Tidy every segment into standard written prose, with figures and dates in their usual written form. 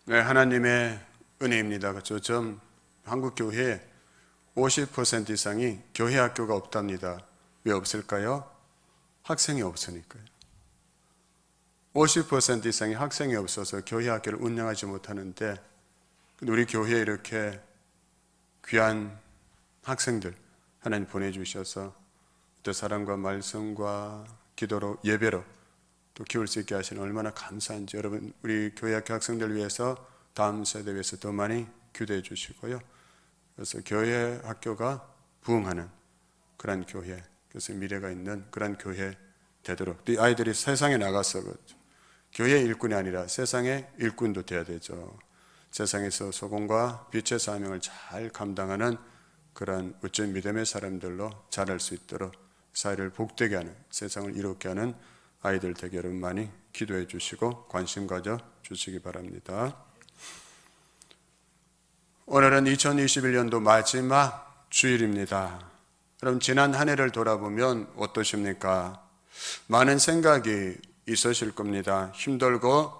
네, 하나님의 은혜입니다. 그렇죠? 좀 한국 교회에 50% 이상이 교회 학교가 없답니다. 왜 없을까요? 학생이 없으니까요. 50% 이상이 학생이 없어서 교회 학교를 운영하지 못하는데, 우리 교회에 이렇게 귀한 학생들 하나님 보내주셔서 또 사랑과 말씀과 기도로 예배로 또 키울 수 있게 하시는 얼마나 감사한지, 여러분 우리 교회 학교 학생들 위해서 다음 세대 위해서 더 많이 기도해 주시고요. 그래서 교회 학교가 부흥하는 그런 교회, 그래서 미래가 있는 그런 교회 되도록, 이 아이들이 세상에 나가서 교회 일꾼이 아니라 세상의 일꾼도 돼야 되죠. 세상에서 소금과 빛의 사명을 잘 감당하는 그런 어쩐 믿음의 사람들로 자랄 수 있도록 사회를 복되게 하는, 세상을 이롭게 하는 아이들 되게 여러분 많이 기도해 주시고 관심 가져 주시기 바랍니다. 오늘은 2021년도 마지막 주일입니다. 그럼 지난 한 해를 돌아보면 어떠십니까? 많은 생각이 있으실 겁니다. 힘들고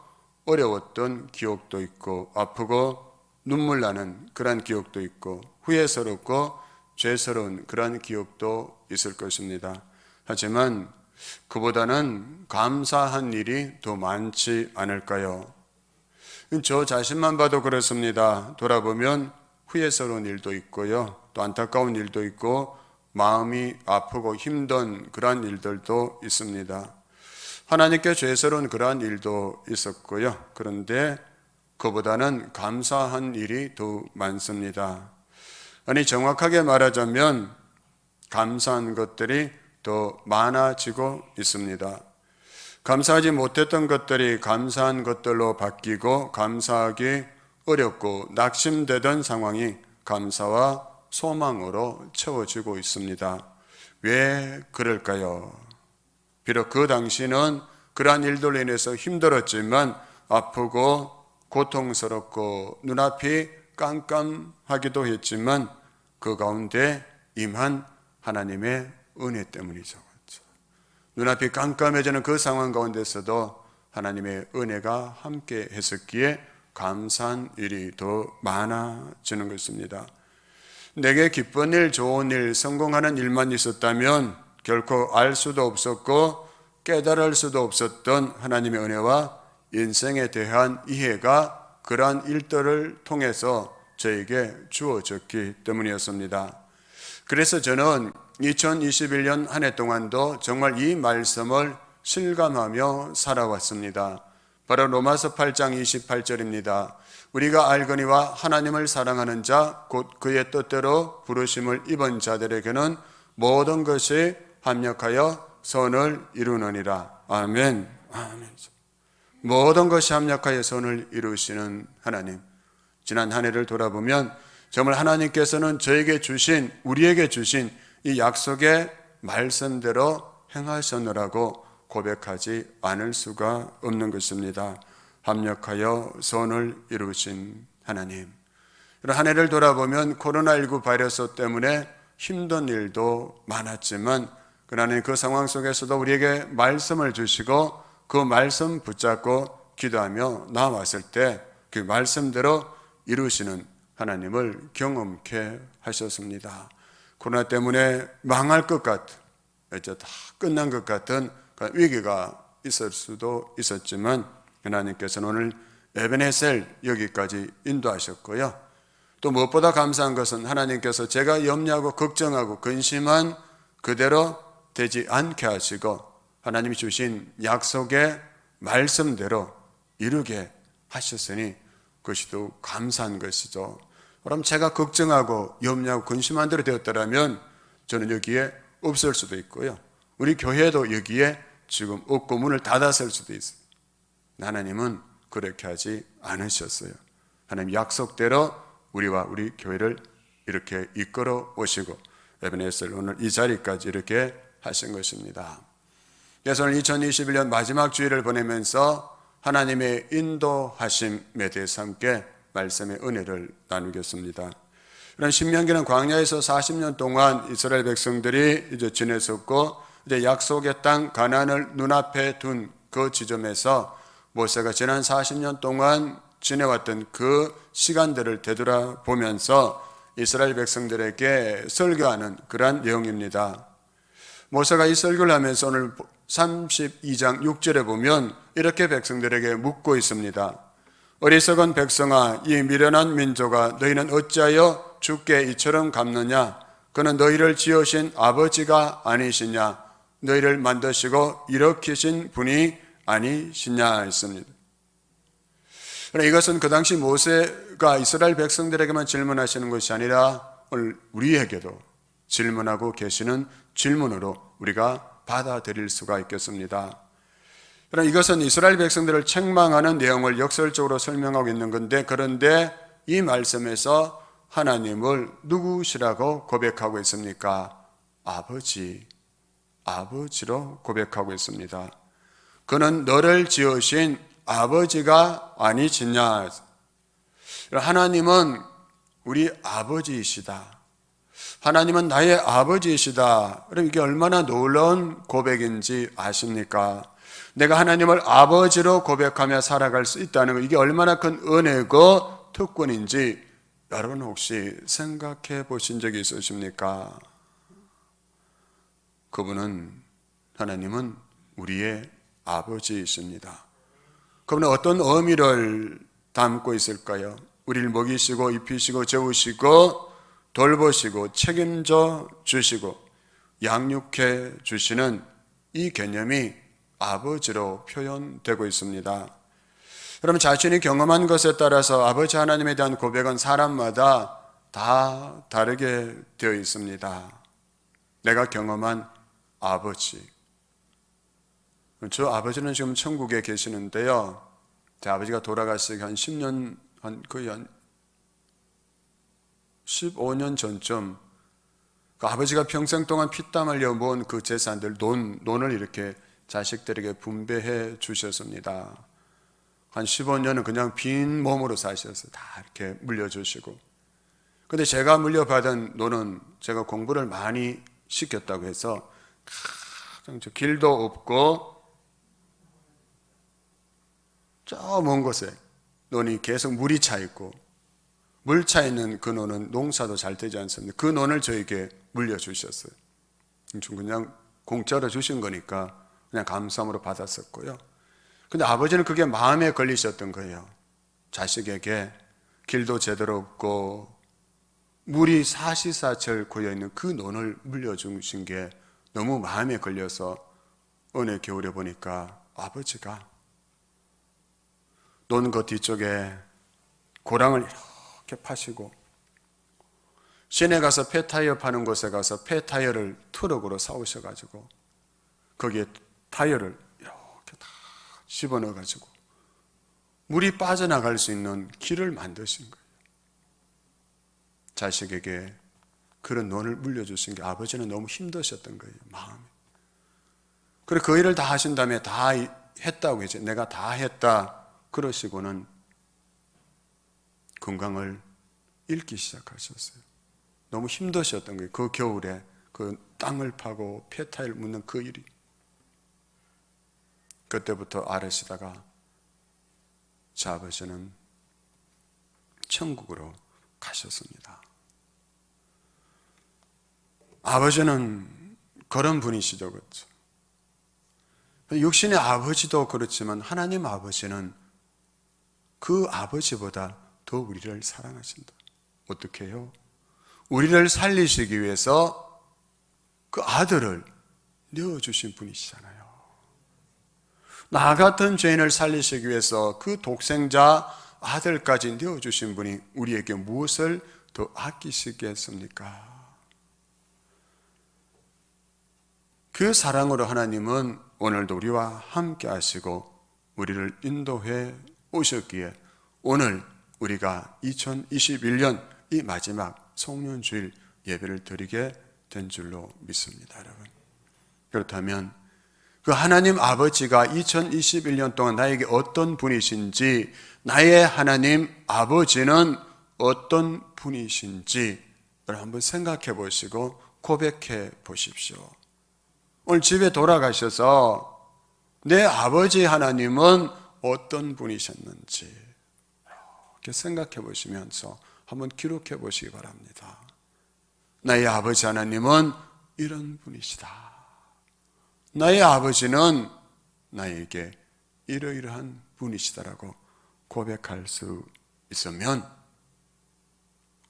어려웠던 기억도 있고, 아프고 눈물 나는 그런 기억도 있고, 후회스럽고 죄스러운 그런 기억도 있을 것입니다. 하지만 그보다는 감사한 일이 더 많지 않을까요? 저 자신만 봐도 그렇습니다. 돌아보면 후회스러운 일도 있고요, 또 안타까운 일도 있고, 마음이 아프고 힘든 그러한 일들도 있습니다. 하나님께 죄스러운 그러한 일도 있었고요. 그런데 그보다는 감사한 일이 더 많습니다. 아니, 정확하게 말하자면 감사한 것들이 더 많아지고 있습니다. 감사하지 못했던 것들이 감사한 것들로 바뀌고, 감사하기 어렵고 낙심되던 상황이 감사와 소망으로 채워지고 있습니다. 왜 그럴까요? 비록 그 당시는 그러한 일들로 인해서 힘들었지만, 아프고 고통스럽고 눈앞이 깜깜하기도 했지만, 그 가운데 임한 하나님의 은혜 때문이죠. 눈앞이 깜깜해지는 그 상황 가운데서도 하나님의 은혜가 함께 했었기에 감사한 일이 더 많아지는 것입니다. 내게 기쁜 일, 좋은 일, 성공하는 일만 있었다면 결코 알 수도 없었고 깨달을 수도 없었던 하나님의 은혜와 인생에 대한 이해가 그러한 일들을 통해서 저에게 주어졌기 때문이었습니다. 그래서 저는 2021년 한 해 동안도 정말 이 말씀을 실감하며 살아왔습니다. 바로 로마서 8장 28절입니다. 우리가 알거니와 하나님을 사랑하는 자 곧 그의 뜻대로 부르심을 입은 자들에게는 모든 것이 합력하여 선을 이루느니라. 아멘. 아멘. 모든 것이 합력하여 선을 이루시는 하나님. 지난 한 해를 돌아보면 정말 하나님께서는 저에게 주신, 우리에게 주신 이 약속의 말씀대로 행하셨느라고 고백하지 않을 수가 없는 것입니다. 합력하여 선을 이루신 하나님. 한 해를 돌아보면 코로나19 바이러스 때문에 힘든 일도 많았지만, 그러나 그 상황 속에서도 우리에게 말씀을 주시고 그 말씀 붙잡고 기도하며 나아왔을 때 그 말씀대로 이루시는 하나님을 경험케 하셨습니다. 코로나 때문에 망할 것 같은, 이제 다 끝난 것 같은 위기가 있을 수도 있었지만, 하나님께서는 오늘 에베네셀 여기까지 인도하셨고요. 또 무엇보다 감사한 것은 하나님께서 제가 염려하고 걱정하고 근심한 그대로 되지 않게 하시고, 하나님이 주신 약속의 말씀대로 이루게 하셨으니 그것이 더 감사한 것이죠. 그럼 제가 걱정하고 염려하고 근심한 대로 되었더라면 저는 여기에 없을 수도 있고요, 우리 교회도 여기에 지금 없고 문을 닫았을 수도 있어요. 하나님은 그렇게 하지 않으셨어요. 하나님 약속대로 우리와 우리 교회를 이렇게 이끌어 오시고 에베네셀 오늘 이 자리까지 이렇게 하신 것입니다. 그래서 오늘 2021년 마지막 주일을 보내면서 하나님의 인도하심에 대해서 함께 말씀의 은혜를 나누겠습니다. 이런 신명기는 광야에서 40년 동안 이스라엘 백성들이 이제 지냈었고, 이제 약속의 땅 가나안을 눈앞에 둔 그 지점에서 모세가 지난 40년 동안 지내왔던 그 시간들을 되돌아보면서 이스라엘 백성들에게 설교하는 그러한 내용입니다. 모세가 이 설교를 하면서 오늘 32장 6절에 보면 이렇게 백성들에게 묻고 있습니다. 어리석은 백성아, 이 미련한 민족아, 너희는 어찌하여 주께 이처럼 갚느냐? 그는 너희를 지으신 아버지가 아니시냐? 너희를 만드시고 일으키신 분이 아니시냐 했습니다. 그러나 이것은 그 당시 모세가 이스라엘 백성들에게만 질문하시는 것이 아니라 오늘 우리에게도 질문하고 계시는 질문으로 우리가 받아들일 수가 있겠습니다. 그러나 이것은 이스라엘 백성들을 책망하는 내용을 역설적으로 설명하고 있는 건데, 그런데 이 말씀에서 하나님을 누구시라고 고백하고 있습니까? 아버지로 고백하고 있습니다. 그는 너를 지으신 아버지가 아니시냐? 하나님은 우리 아버지이시다. 하나님은 나의 아버지이시다. 그럼 이게 얼마나 놀라운 고백인지 아십니까? 내가 하나님을 아버지로 고백하며 살아갈 수 있다는 것, 이게 얼마나 큰 은혜고 특권인지 여러분 혹시 생각해 보신 적이 있으십니까? 하나님은 우리의 아버지이십니다. 그분은 어떤 의미를 담고 있을까요? 우리를 먹이시고 입히시고 재우시고 돌보시고 책임져 주시고 양육해 주시는 이 개념이 아버지로 표현되고 있습니다. 그러면 자신이 경험한 것에 따라서 아버지 하나님에 대한 고백은 사람마다 다 다르게 되어 있습니다. 내가 경험한 아버지, 저 아버지는 지금 천국에 계시는데요, 제 아버지가 돌아가시기 한 10년, 거의 한 15년 전쯤 그 아버지가 평생 동안 피땀 흘려 모은 그 재산들, 돈을 이렇게 자식들에게 분배해 주셨습니다. 한 15년은 그냥 빈 몸으로 사셔서 다 이렇게 물려주시고, 근데 제가 물려받은 돈은 제가 공부를 많이 시켰다고 해서 길도 없고 저 먼 곳에 논이 계속 물이 차 있고, 물 차 있는 그 논은 농사도 잘 되지 않습니다. 그 논을 저에게 물려주셨어요. 그냥 공짜로 주신 거니까 그냥 감사함으로 받았었고요. 근데 아버지는 그게 마음에 걸리셨던 거예요. 자식에게 길도 제대로 없고 물이 사시사철 고여있는 그 논을 물려주신 게 너무 마음에 걸려서 어느 겨울에 보니까 아버지가 논 그 뒤쪽에 고랑을 이렇게 파시고, 시내 가서 폐타이어 파는 곳에 가서 폐타이어를 트럭으로 사오셔가지고 거기에 타이어를 이렇게 다 집어넣어가지고 물이 빠져나갈 수 있는 길을 만드신 거예요. 자식에게 그런 논을 물려주신 게 아버지는 너무 힘드셨던 거예요, 마음에. 그리고 그 일을 다 하신 다음에 다 했다고 이제 내가 다 했다 그러시고는 건강을 잃기 시작하셨어요. 너무 힘드셨던 거예요. 그 겨울에 그 땅을 파고 폐타일 묻는 그 일이. 그때부터 아르시다가 제 아버지는 천국으로 가셨습니다. 아버지는 그런 분이시죠, 그렇죠? 육신의 아버지도 그렇지만 하나님 아버지는 그 아버지보다 더 우리를 사랑하신다. 어떻게 해요? 우리를 살리시기 위해서 그 아들을 내어주신 분이시잖아요. 나 같은 죄인을 살리시기 위해서 그 독생자 아들까지 내어주신 분이 우리에게 무엇을 더 아끼시겠습니까? 그 사랑으로 하나님은 오늘도 우리와 함께 하시고 우리를 인도해 오셨기에 오늘 우리가 2021년 이 마지막 송년주일 예배를 드리게 된 줄로 믿습니다, 여러분. 그렇다면 그 하나님 아버지가 2021년 동안 나에게 어떤 분이신지, 나의 하나님 아버지는 어떤 분이신지 한번 생각해 보시고 고백해 보십시오. 오늘 집에 돌아가셔서 내 아버지 하나님은 어떤 분이셨는지 이렇게 생각해 보시면서 한번 기록해 보시기 바랍니다. 나의 아버지 하나님은 이런 분이시다. 나의 아버지는 나에게 이러이러한 분이시다라고 고백할 수 있으면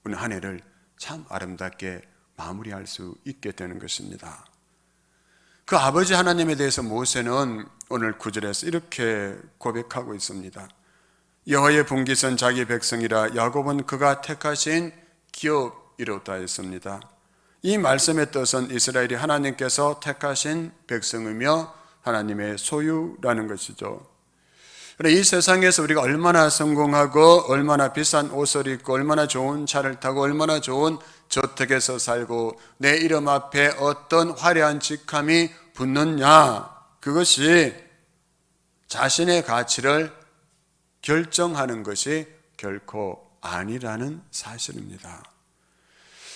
오늘 한 해를 참 아름답게 마무리할 수 있게 되는 것입니다. 그 아버지 하나님에 대해서 모세는 오늘 9절에서 이렇게 고백하고 있습니다. 여호와의 분깃은 자기 백성이라 야곱은 그가 택하신 기업이로다 했습니다. 이 말씀의 뜻은 이스라엘이 하나님께서 택하신 백성이며 하나님의 소유라는 것이죠. 이 세상에서 우리가 얼마나 성공하고 얼마나 비싼 옷을 입고 얼마나 좋은 차를 타고 얼마나 좋은 저택에서 살고 내 이름 앞에 어떤 화려한 직함이 붙느냐, 그것이 자신의 가치를 결정하는 것이 결코 아니라는 사실입니다.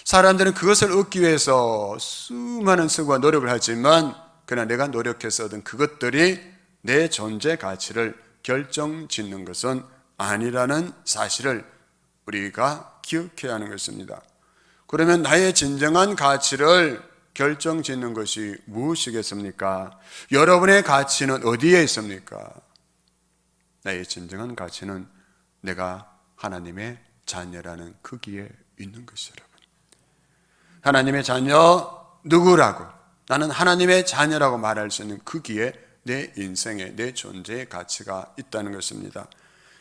사람들은 그것을 얻기 위해서 수많은 수고와 노력을 하지만 그러나 내가 노력해서 얻은 그것들이 내 존재 가치를 결정짓는 것은 아니라는 사실을 우리가 기억해야 하는 것입니다. 그러면 나의 진정한 가치를 결정짓는 것이 무엇이겠습니까? 여러분의 가치는 어디에 있습니까? 나의 진정한 가치는 내가 하나님의 자녀라는 크기에 있는 것이죠, 여러분. 하나님의 자녀 누구라고? 나는 하나님의 자녀라고 말할 수 있는 크기에 내 인생에 내 존재의 가치가 있다는 것입니다.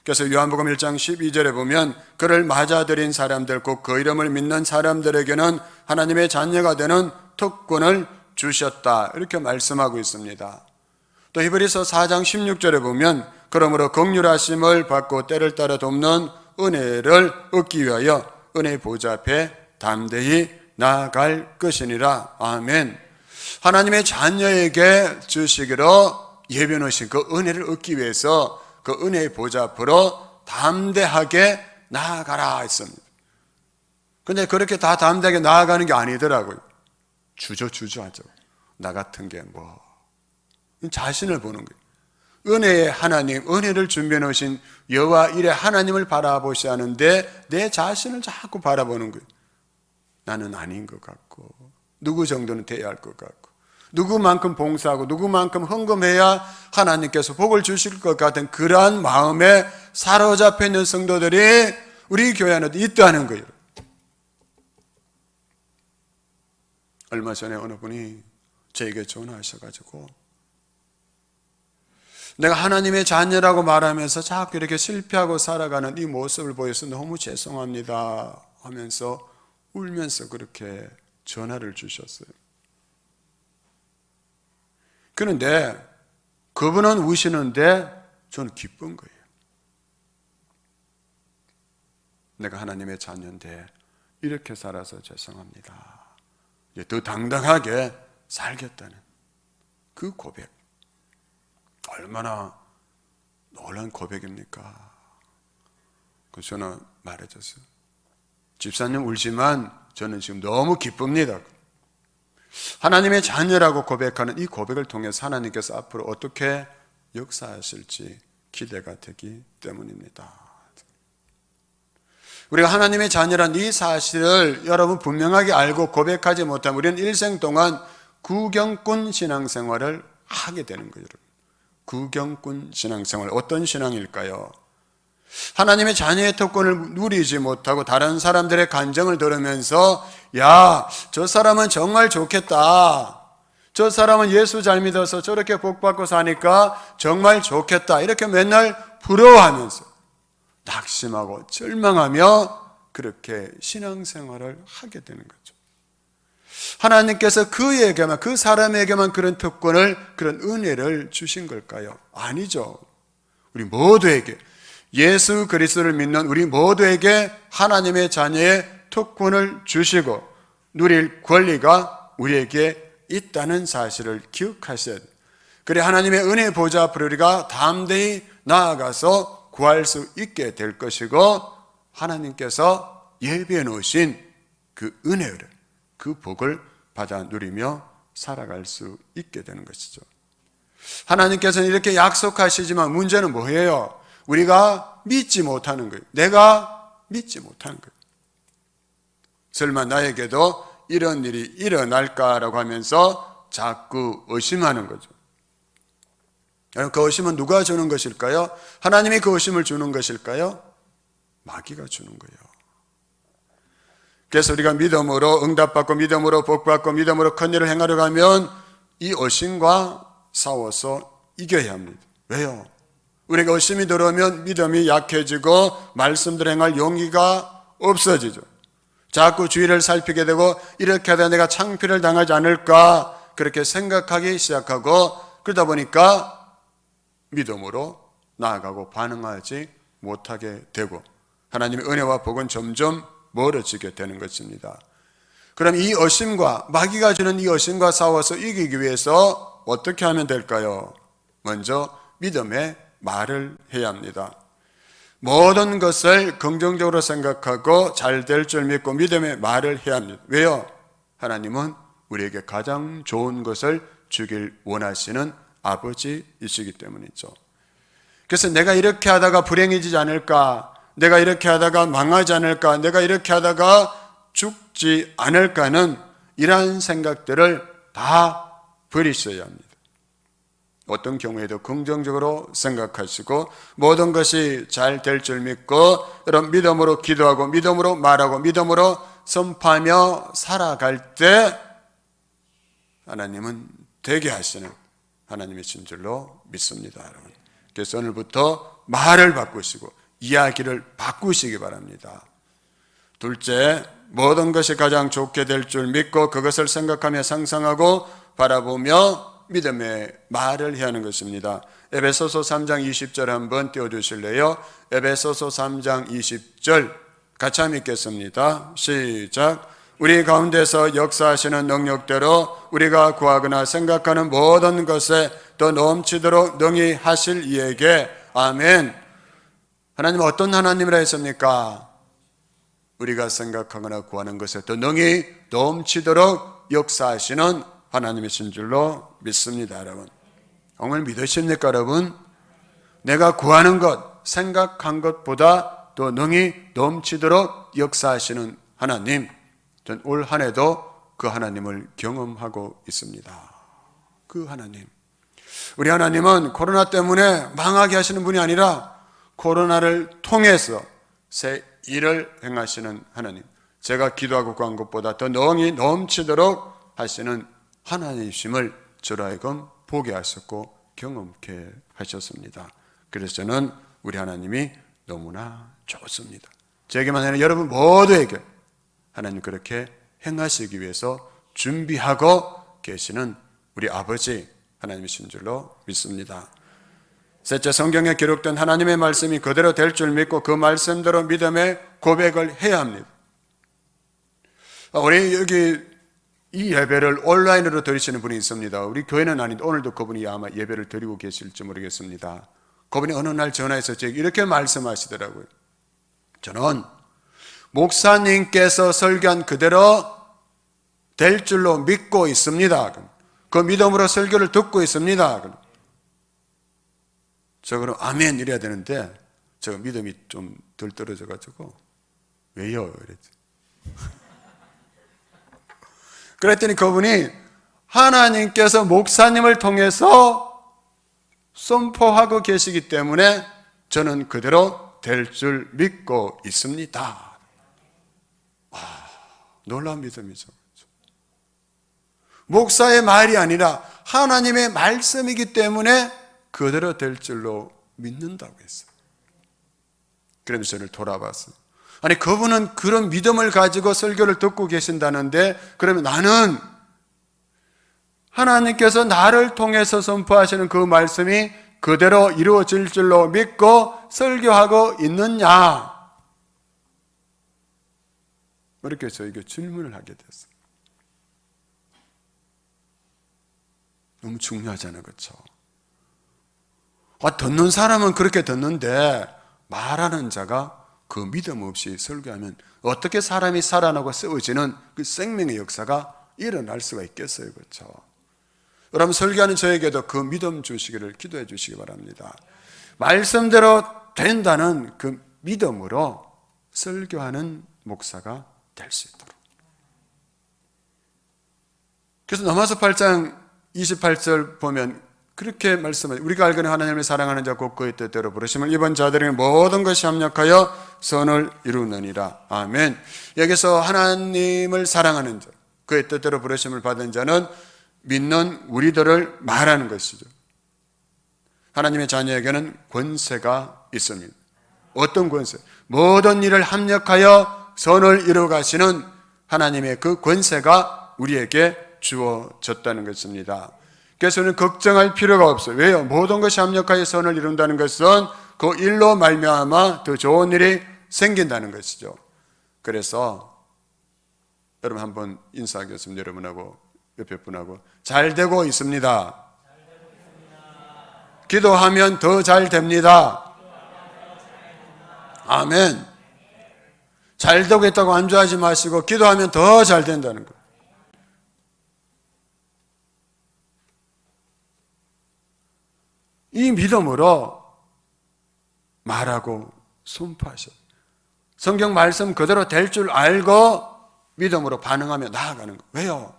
그래서 요한복음 1장 12절에 보면 그를 맞아들인 사람들, 곧 그 이름을 믿는 사람들에게는 하나님의 자녀가 되는 특권을 주셨다, 이렇게 말씀하고 있습니다. 또 히브리서 4장 16절에 보면 그러므로 긍휼하심을 받고 때를 따라 돕는 은혜를 얻기 위하여 은혜의 보좌 앞에 담대히 나아갈 것이니라. 아멘. 하나님의 자녀에게 주시기로 예비해 놓으신 그 은혜를 얻기 위해서 그 은혜의 보좌 앞으로 담대하게 나아가라 했습니다. 근데 그렇게 다 담대하게 나아가는 게 아니더라고요. 주저하죠. 나 같은 게 뭐. 자신을 보는 거예요. 은혜의 하나님, 은혜를 준비해 놓으신 여호와 이레 하나님을 바라보셔야 하는데 내 자신을 자꾸 바라보는 거예요. 나는 아닌 것 같고, 누구 정도는 돼야 할 것 같고, 누구만큼 봉사하고 누구만큼 헌금해야 하나님께서 복을 주실 것 같은 그러한 마음에 사로잡혀 있는 성도들이 우리 교회 안에 있다는 거예요. 얼마 전에 어느 분이 저에게 전화하셔가지고 내가 하나님의 자녀라고 말하면서 자꾸 이렇게 실패하고 살아가는 이 모습을 보여서 너무 죄송합니다 하면서 울면서 그렇게 전화를 주셨어요. 그런데 그분은 우시는데 저는 기쁜 거예요. 내가 하나님의 자녀인데 이렇게 살아서 죄송합니다. 더 당당하게 살겠다는 그 고백. 얼마나 놀라운 고백입니까? 그래서 저는 말해줬어요. 집사님 울지만 저는 지금 너무 기쁩니다. 하나님의 자녀라고 고백하는 이 고백을 통해서 하나님께서 앞으로 어떻게 역사하실지 기대가 되기 때문입니다. 우리가 하나님의 자녀란 이 사실을 여러분 분명하게 알고 고백하지 못하면 우리는 일생 동안 구경꾼 신앙생활을 하게 되는 거예요. 구경꾼 신앙생활, 어떤 신앙일까요? 하나님의 자녀의 특권을 누리지 못하고 다른 사람들의 간증을 들으면서 야, 저 사람은 정말 좋겠다, 저 사람은 예수 잘 믿어서 저렇게 복받고 사니까 정말 좋겠다, 이렇게 맨날 부러워하면서 낙심하고 절망하며 그렇게 신앙생활을 하게 되는 거죠. 하나님께서 그에게만, 그 사람에게만 그런 특권을, 그런 은혜를 주신 걸까요? 아니죠. 우리 모두에게, 예수 그리스도를 믿는 우리 모두에게 하나님의 자녀의 특권을 주시고 누릴 권리가 우리에게 있다는 사실을 기억하셔야 돼요. 그래 하나님의 은혜 보좌 앞으로 우리가 담대히 나아가서 구할 수 있게 될 것이고 하나님께서 예비해 놓으신 그 은혜를, 그 복을 받아 누리며 살아갈 수 있게 되는 것이죠. 하나님께서는 이렇게 약속하시지만 문제는 뭐예요? 우리가 믿지 못하는 거예요. 내가 믿지 못하는 거예요. 설마 나에게도 이런 일이 일어날까라고 하면서 자꾸 의심하는 거죠. 그 의심은 누가 주는 것일까요? 하나님이 그 의심을 주는 것일까요? 마귀가 주는 거예요. 그래서 우리가 믿음으로 응답받고 믿음으로 복받고 믿음으로 큰 일을 행하려고 하면 이 의심과 싸워서 이겨야 합니다. 왜요? 우리가 의심이 들어오면 믿음이 약해지고 말씀대로 행할 용기가 없어지죠. 자꾸 주위를 살피게 되고 이렇게 하다 내가 창피를 당하지 않을까 그렇게 생각하기 시작하고 그러다 보니까 믿음으로 나아가고 반응하지 못하게 되고 하나님의 은혜와 복은 점점 멀어지게 되는 것입니다. 그럼 이 의심과 마귀가 주는 이 의심과 싸워서 이기기 위해서 어떻게 하면 될까요? 먼저 믿음의 말을 해야 합니다. 모든 것을 긍정적으로 생각하고 잘 될 줄 믿고 믿음의 말을 해야 합니다. 왜요? 하나님은 우리에게 가장 좋은 것을 주길 원하시는 아버지이시기 때문이죠. 그래서 내가 이렇게 하다가 불행해지지 않을까, 내가 이렇게 하다가 망하지 않을까, 내가 이렇게 하다가 죽지 않을까는 이러한 생각들을 다 버리셔야 합니다. 어떤 경우에도 긍정적으로 생각하시고 모든 것이 잘 될 줄 믿고 이런 믿음으로 기도하고 믿음으로 말하고 믿음으로 선포하며 살아갈 때 하나님은 되게 하시는 하나님이신 줄로 믿습니다. 여러분. 그래서 오늘부터 말을 바꾸시고 이야기를 바꾸시기 바랍니다. 둘째, 모든 것이 가장 좋게 될 줄 믿고 그것을 생각하며 상상하고 바라보며 믿음의 말을 해야 하는 것입니다. 에베소서 3장 20절 한번 띄워주실래요? 에베소서 3장 20절 같이 한번 읽겠습니다. 시작. 우리 가운데서 역사하시는 능력대로 우리가 구하거나 생각하는 모든 것에 더 넘치도록 능히 하실 이에게 아멘. 하나님은 어떤 하나님이라 했습니까? 우리가 생각하거나 구하는 것에 더 능히 넘치도록 역사하시는 하나님이신 줄로 믿습니다. 여러분, 오늘 믿으십니까? 여러분, 내가 구하는 것, 생각한 것보다 더 능히 넘치도록 역사하시는 하나님, 전 올 한 해도 그 하나님을 경험하고 있습니다. 그 하나님, 우리 하나님은 코로나 때문에 망하게 하시는 분이 아니라 코로나를 통해서 새 일을 행하시는 하나님, 제가 기도하고 구한 것보다 더 능히 넘치도록 하시는 하나님이심을 저로 하여금 보게 하셨고 경험케 하셨습니다. 그래서 저는 우리 하나님이 너무나 좋습니다. 제게만 아니라 여러분 모두에게 하나님 그렇게 행하시기 위해서 준비하고 계시는 우리 아버지 하나님이신 줄로 믿습니다. 셋째, 성경에 기록된 하나님의 말씀이 그대로 될 줄 믿고 그 말씀대로 믿음의 고백을 해야 합니다. 우리 여기 이 예배를 온라인으로 드리시는 분이 있습니다. 우리 교회는 아닌데 오늘도 그분이 아마 예배를 드리고 계실지 모르겠습니다. 그분이 어느 날 전화해서 제게 이렇게 말씀하시더라고요. 저는 목사님께서 설교한 그대로 될 줄로 믿고 있습니다. 그 믿음으로 설교를 듣고 있습니다. 저 그럼 아멘 이래야 되는데 제가 믿음이 좀 덜 떨어져가지고 왜요? 이랬지. 그랬더니 그분이 하나님께서 목사님을 통해서 선포하고 계시기 때문에 저는 그대로 될 줄 믿고 있습니다. 놀라운 믿음이죠. 목사의 말이 아니라 하나님의 말씀이기 때문에 그대로 될 줄로 믿는다고 했어요. 그러면서 저를 돌아봤어요. 아니 그분은 그런 믿음을 가지고 설교를 듣고 계신다는데 그러면 나는 하나님께서 나를 통해서 선포하시는 그 말씀이 그대로 이루어질 줄로 믿고 설교하고 있느냐? 이렇게 저에게 질문을 하게 됐어요. 너무 중요하잖아요. 그렇죠? 듣는 사람은 그렇게 듣는데 말하는 자가 그 믿음 없이 설교하면 어떻게 사람이 살아나고 쓰여지는 그 생명의 역사가 일어날 수가 있겠어요. 그렇죠? 여러분 설교하는 저에게도 그 믿음 주시기를 기도해 주시기 바랍니다. 말씀대로 된다는 그 믿음으로 설교하는 목사가 될 수 있도록. 그래서 로마서 8장 28절 보면 그렇게 말씀하죠. 우리가 알거니 하나님을 사랑하는 자 곧 그의 뜻대로 부르심을 입은 자들에게 모든 것이 합력하여 선을 이루느니라. 아멘. 여기서 하나님을 사랑하는 자, 그의 뜻대로 부르심을 받은 자는 믿는 우리들을 말하는 것이죠. 하나님의 자녀에게는 권세가 있습니다. 어떤 권세? 모든 일을 합력하여 선을 이루어 가시는 하나님의 그 권세가 우리에게 주어졌다는 것입니다. 그래서 우리는 걱정할 필요가 없어요. 왜요? 모든 것이 합력하여 선을 이룬다는 것은 그 일로 말미암아 더 좋은 일이 생긴다는 것이죠. 그래서 여러분 한번 인사하겠습니다. 여러분하고 옆에 분하고 잘 되고 있습니다. 기도하면 더 잘 됩니다. 아멘. 잘 되고 있다고 안주하지 마시고 기도하면 더 잘 된다는 거예요. 이 믿음으로 말하고 선포하셔. 성경 말씀 그대로 될 줄 알고 믿음으로 반응하며 나아가는 거예요.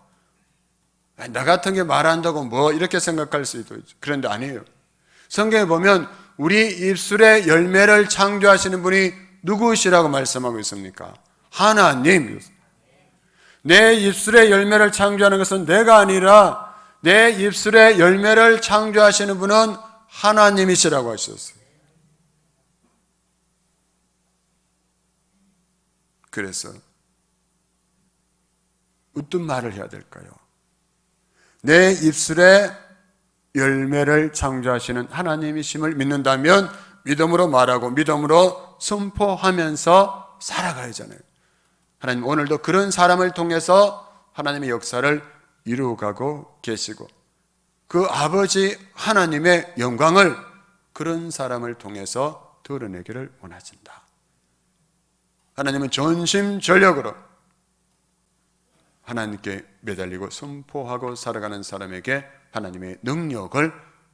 왜요? 나 같은 게 말한다고 뭐 이렇게 생각할 수도 있죠. 그런데 아니에요. 성경에 보면 우리 입술의 열매를 창조하시는 분이 누구시라고 말씀하고 있습니까? 하나님. 내 입술의 열매를 창조하는 것은 내가 아니라 내 입술의 열매를 창조하시는 분은 하나님이시라고 하셨어요. 그래서 어떤 말을 해야 될까요? 내 입술에 열매를 창조하시는 하나님이심을 믿는다면 믿음으로 말하고 믿음으로 선포하면서 살아가야 하잖아요. 하나님 오늘도 그런 사람을 통해서 하나님의 역사를 이루어가고 계시고 그 아버지 하나님의 영광을 그런 사람을 통해서 드러내기를 원하신다. 하나님은 전심전력으로 하나님께 매달리고 선포하고 살아가는 사람에게 하나님의 능력을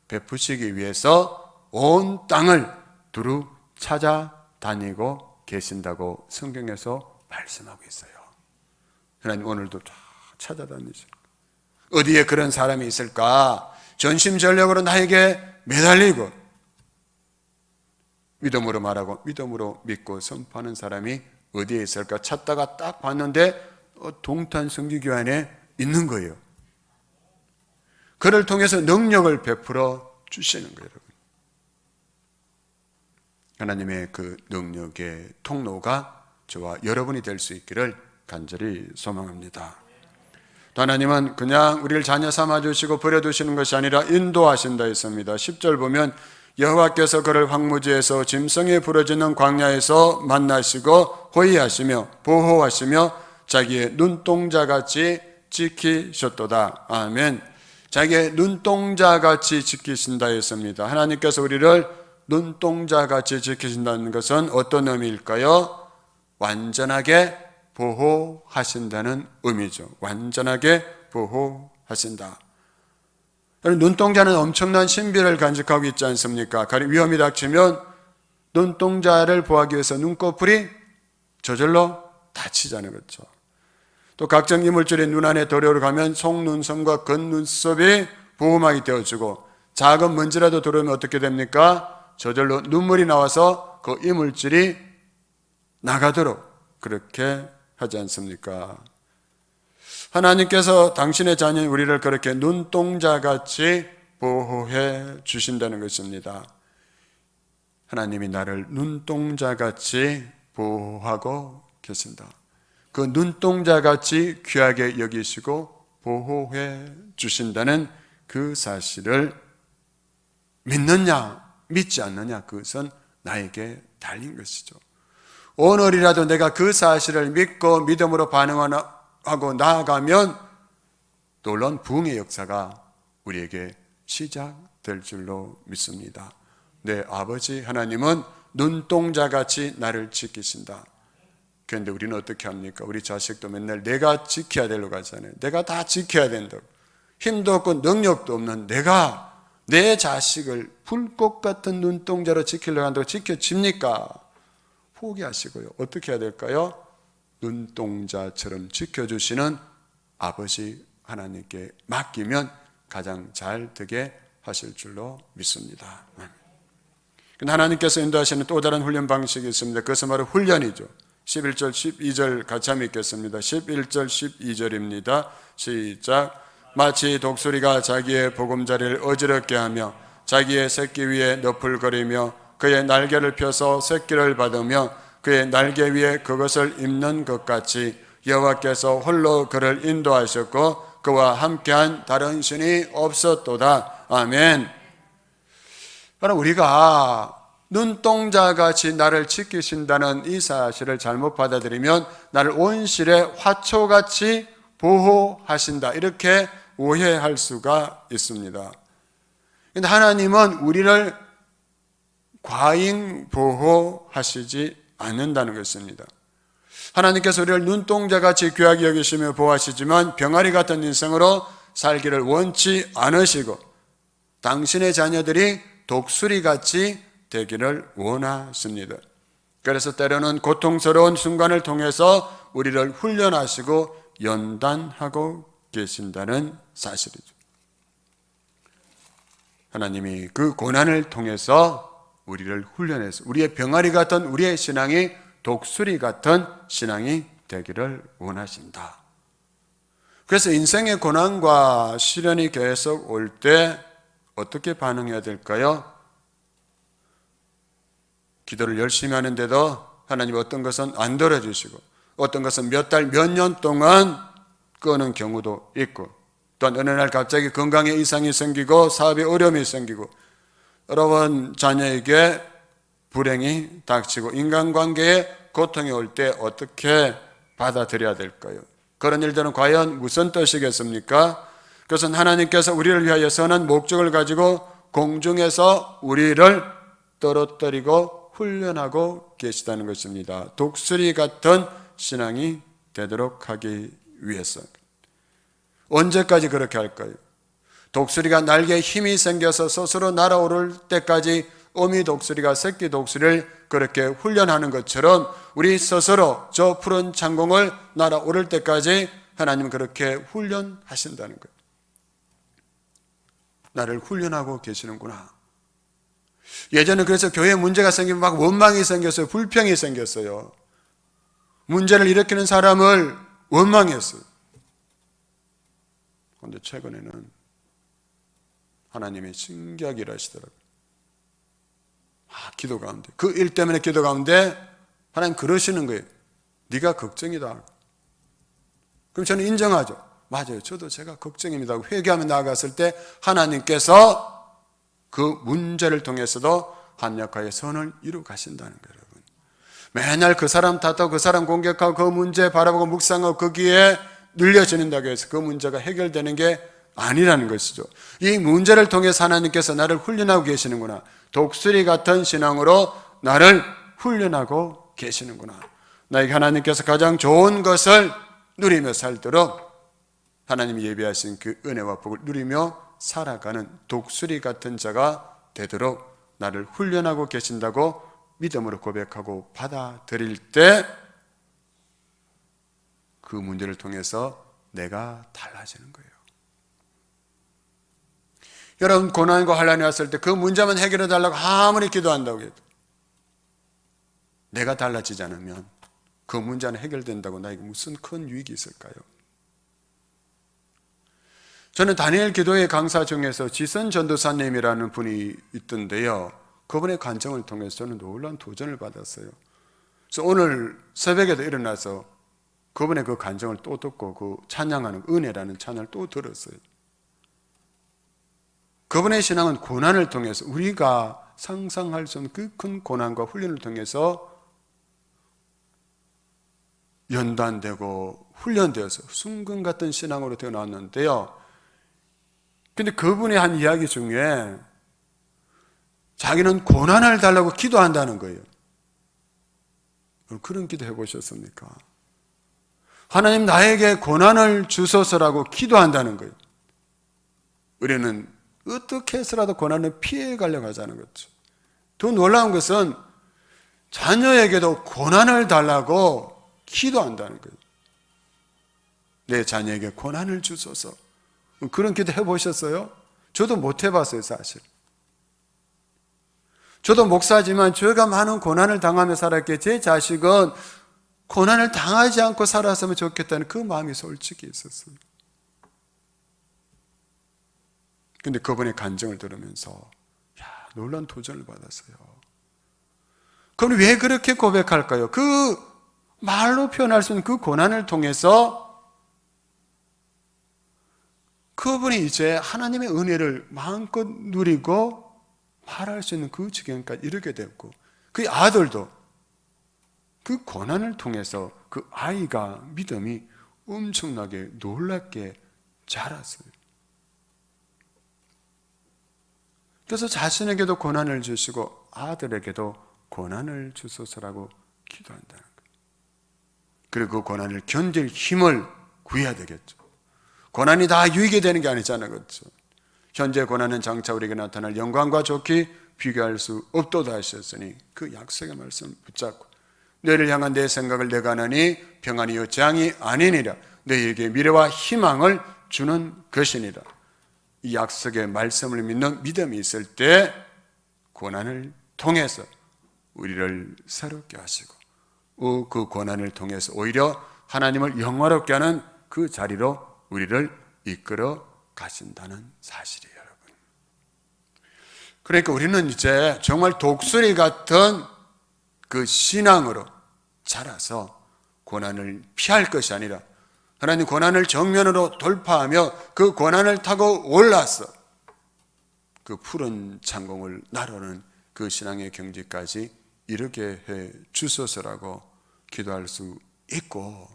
베푸시기 위해서 온 땅을 두루 찾아다니고 계신다고 성경에서 말씀하고 있어요. 하나님 오늘도 다 찾아다니시고 어디에 그런 사람이 있을까? 전심전력으로 나에게 매달리고 믿음으로 말하고 믿음으로 믿고 선포하는 사람이 어디에 있을까 찾다가 딱 봤는데 동탄 성지교회 안에 있는 거예요. 그를 통해서 능력을 베풀어 주시는 거예요. 여러분. 하나님의 그 능력의 통로가 저와 여러분이 될 수 있기를 간절히 소망합니다. 또 하나님은 그냥 우리를 자녀 삼아주시고 버려두시는 것이 아니라 인도하신다 했습니다. 10절 보면 여호와께서 그를 황무지에서 짐승이 부러지는 광야에서 만나시고 호위하시며 보호하시며 자기의 눈동자같이 지키셨도다. 아멘. 자기의 눈동자같이 지키신다 했습니다. 하나님께서 우리를 눈동자같이 지키신다는 것은 어떤 의미일까요? 완전하게 보호하신다는 의미죠. 완전하게 보호하신다. 눈동자는 엄청난 신비를 간직하고 있지 않습니까? 가령 위험이 닥치면 눈동자를 보호하기 위해서 눈꺼풀이 저절로 다치잖아요. 그렇죠? 또 각종 이물질이 눈 안에 들어가면 속눈썹과 겉눈썹이 보호막이 되어주고 작은 먼지라도 들어오면 어떻게 됩니까? 저절로 눈물이 나와서 그 이물질이 나가도록 그렇게 하지 않습니까? 하나님께서 당신의 자녀인 우리를 그렇게 눈동자같이 보호해 주신다는 것입니다. 하나님이 나를 눈동자같이 보호하고 계신다. 그 눈동자같이 귀하게 여기시고 보호해 주신다는 그 사실을 믿느냐 믿지 않느냐 그것은 나에게 달린 것이죠. 오늘이라도 내가 그 사실을 믿고 믿음으로 반응하고 나아가면 놀라운 부흥의 역사가 우리에게 시작될 줄로 믿습니다. 내 아버지 하나님은 눈동자같이 나를 지키신다. 그런데 우리는 어떻게 합니까? 우리 자식도 맨날 내가 지켜야 되려고 하잖아요. 내가 다 지켜야 된다고. 힘도 없고 능력도 없는 내가 내 자식을 불꽃 같은 눈동자로 지키려고 한다고 지켜집니까? 포기하시고요. 어떻게 해야 될까요? 눈동자처럼 지켜주시는 아버지 하나님께 맡기면 가장 잘 되게 하실 줄로 믿습니다. 하나님께서 인도하시는 또 다른 훈련 방식이 있습니다. 그것은 바로 훈련이죠. 11절 12절 같이 한번 읽겠습니다. 11절 12절입니다. 시작. 마치 독수리가 자기의 보금자리를 어지럽게 하며 자기의 새끼 위에 너풀거리며 그의 날개를 펴서 새끼를 받으며 그의 날개 위에 그것을 입는 것 같이 여호와께서 홀로 그를 인도하셨고 그와 함께한 다른 신이 없었도다. 아멘. 그럼 우리가 눈동자같이 나를 지키신다는 이 사실을 잘못 받아들이면 나를 온실의 화초같이 보호하신다 이렇게 오해할 수가 있습니다. 그런데 하나님은 우리를 과잉 보호하시지 않는다는 것입니다. 하나님께서 우리를 눈동자같이 귀하게 여기시며 보호하시지만 병아리 같은 인생으로 살기를 원치 않으시고 당신의 자녀들이 독수리같이 되기를 원하십니다. 그래서 때로는 고통스러운 순간을 통해서 우리를 훈련하시고 연단하고 계신다는 사실이죠. 하나님이 그 고난을 통해서 우리를 훈련해서 우리의 병아리 같은 우리의 신앙이 독수리 같은 신앙이 되기를 원하신다. 그래서 인생의 고난과 시련이 계속 올 때 어떻게 반응해야 될까요? 기도를 열심히 하는데도 하나님 어떤 것은 안 들어주시고 어떤 것은 몇 달, 몇 년 동안 끄는 경우도 있고 또한 어느 날 갑자기 건강에 이상이 생기고 사업에 어려움이 생기고 여러분 자녀에게 불행이 닥치고 인간관계에 고통이 올 때 어떻게 받아들여야 될까요? 그런 일들은 과연 무슨 뜻이겠습니까? 그것은 하나님께서 우리를 위하여 선한 목적을 가지고 공중에서 우리를 떨어뜨리고 훈련하고 계시다는 것입니다. 독수리 같은 신앙이 되도록 하기 위해서. 언제까지 그렇게 할까요? 독수리가 날개에 힘이 생겨서 스스로 날아오를 때까지 어미 독수리가 새끼 독수리를 그렇게 훈련하는 것처럼 우리 스스로 저 푸른 창공을 날아오를 때까지 하나님은 그렇게 훈련하신다는 거예요. 나를 훈련하고 계시는구나. 예전에 그래서 교회에 문제가 생기면 막 원망이 생겼어요. 불평이 생겼어요. 문제를 일으키는 사람을 원망했어요. 그런데 최근에는 하나님이 신기하게 일하시더라고요. 기도 가운데 그 일 때문에 기도 가운데 하나님 그러시는 거예요. 네가 걱정이다. 그럼 저는 인정하죠. 맞아요. 저도 제가 걱정입니다. 회개하며 나아갔을 때 하나님께서 그 문제를 통해서도 합력하여 선을 이루 가신다는 거예요. 여러분. 맨날 그 사람 탓하고 그 사람 공격하고 그 문제 바라보고 묵상하고 거기에 눌려지는다고 해서 그 문제가 해결되는 게 아니라는 것이죠. 이 문제를 통해서 하나님께서 나를 훈련하고 계시는구나. 독수리 같은 신앙으로 나를 훈련하고 계시는구나. 나에게 하나님께서 가장 좋은 것을 누리며 살도록 하나님이 예비하신 그 은혜와 복을 누리며 살아가는 독수리 같은 자가 되도록 나를 훈련하고 계신다고 믿음으로 고백하고 받아들일 때 그 문제를 통해서 내가 달라지는 거예요. 여러분 고난과 환난이 왔을 때 그 문제만 해결해 달라고 아무리 기도한다고 해도 내가 달라지지 않으면 그 문제는 해결된다고 나에게 무슨 큰 유익이 있을까요? 저는 다니엘 기도회 강사 중에서 지선 전도사님이라는 분이 있던데요. 그분의 간증을 통해서 저는 놀라운 도전을 받았어요. 그래서 오늘 새벽에도 일어나서 그분의 그 간증을 또 듣고 그 찬양하는 은혜라는 찬양을 또 들었어요. 그분의 신앙은 고난을 통해서 우리가 상상할 수 없는 그 큰 고난과 훈련을 통해서 연단되고 훈련되어서 순금 같은 신앙으로 태어났는데요. 근데 그분이 한 이야기 중에 자기는 고난을 달라고 기도한다는 거예요. 그런 기도 해보셨습니까? 하나님 나에게 고난을 주소서라고 기도한다는 거예요. 우리는 어떻게 해서라도 고난을 피해 가려고 하자는 거죠. 더 놀라운 것은 자녀에게도 고난을 달라고 기도한다는 거예요. 내 자녀에게 고난을 주소서. 그런 기도 해보셨어요? 저도 못 해봤어요, 사실. 저도 목사지만 저희가 많은 고난을 당하며 살았기에 제 자식은 고난을 당하지 않고 살았으면 좋겠다는 그 마음이 솔직히 있었어요. 근데 그분의 간증을 들으면서 놀라운 도전을 받았어요. 그럼 왜 그렇게 고백할까요? 그 말로 표현할 수 있는 그 고난을 통해서 그분이 이제 하나님의 은혜를 마음껏 누리고 말할 수 있는 그 지경까지 이르게 됐고, 그 아들도 그 고난을 통해서 그 아이가 믿음이 엄청나게 놀랍게 자랐어요. 그래서 자신에게도 고난을 주시고 아들에게도 고난을 주소서라고 기도한다는 거예요. 그리고 그 고난을 견딜 힘을 구해야 되겠죠. 고난이 다 유익이 되는 게 아니잖아요. 그렇죠? 현재 고난은 장차 우리에게 나타날 영광과 좋게 비교할 수 없도다 하셨으니 그 약속의 말씀을 붙잡고 너희를 향한 내 생각을 내가 하나니 평안이요 재앙이 아니니라. 너희에게 미래와 희망을 주는 것이니라. 이 약속의 말씀을 믿는 믿음이 있을 때 고난을 통해서 우리를 새롭게 하시고 그 고난을 통해서 오히려 하나님을 영화롭게 하는 그 자리로 우리를 이끌어 가신다는 사실이에요, 여러분. 그러니까 우리는 이제 정말 독수리 같은 그 신앙으로 자라서 고난을 피할 것이 아니라 하나님 고난을 정면으로 돌파하며 그 고난을 타고 올라서 그 푸른 창공을 나르는 그 신앙의 경지까지 이르게 해 주소서라고 기도할 수 있고,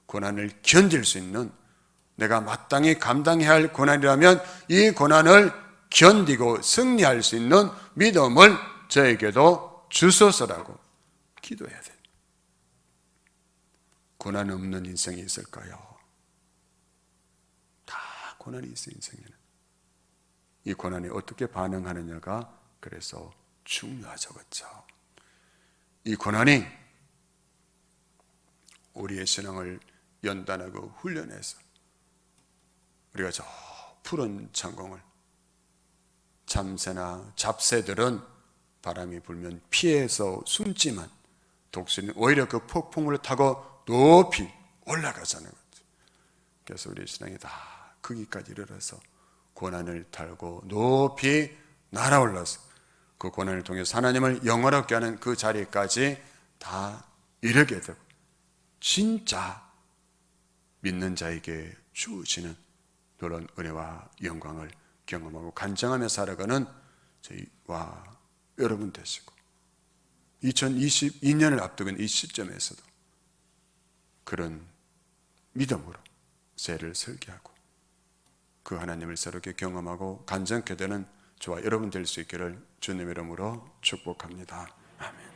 고난을 견딜 수 있는, 내가 마땅히 감당해야 할 고난이라면 이 고난을 견디고 승리할 수 있는 믿음을 저에게도 주소서라고 기도해야 돼요. 고난 없는 인생이 있을까요? 다 고난이 있어요, 인생에는. 이 고난에 어떻게 반응하느냐가 그래서 중요하죠, 그렇죠? 이 고난이 우리의 신앙을 연단하고 훈련해서 우리가 저 푸른 창공을, 참새나 잡새들은 바람이 불면 피해서 숨지만 독수리는 오히려 그 폭풍을 타고 높이 올라가자는 거죠. 그래서 우리 신앙이 다 거기까지 이르러서 고난을 달고 높이 날아올라서 그 고난을 통해서 하나님을 영원하게 하는 그 자리까지 다 이르게 되고 진짜 믿는 자에게 주어지는 그런 은혜와 영광을 경험하고 간증하며 살아가는 저희와 여러분 되시고 2022년을 앞두고 있는 이 시점에서도 그런 믿음으로 새해를 설계하고 그 하나님을 새롭게 경험하고 간증하게 되는 저와 여러분 될 수 있기를 주님의 이름으로 축복합니다. 아멘.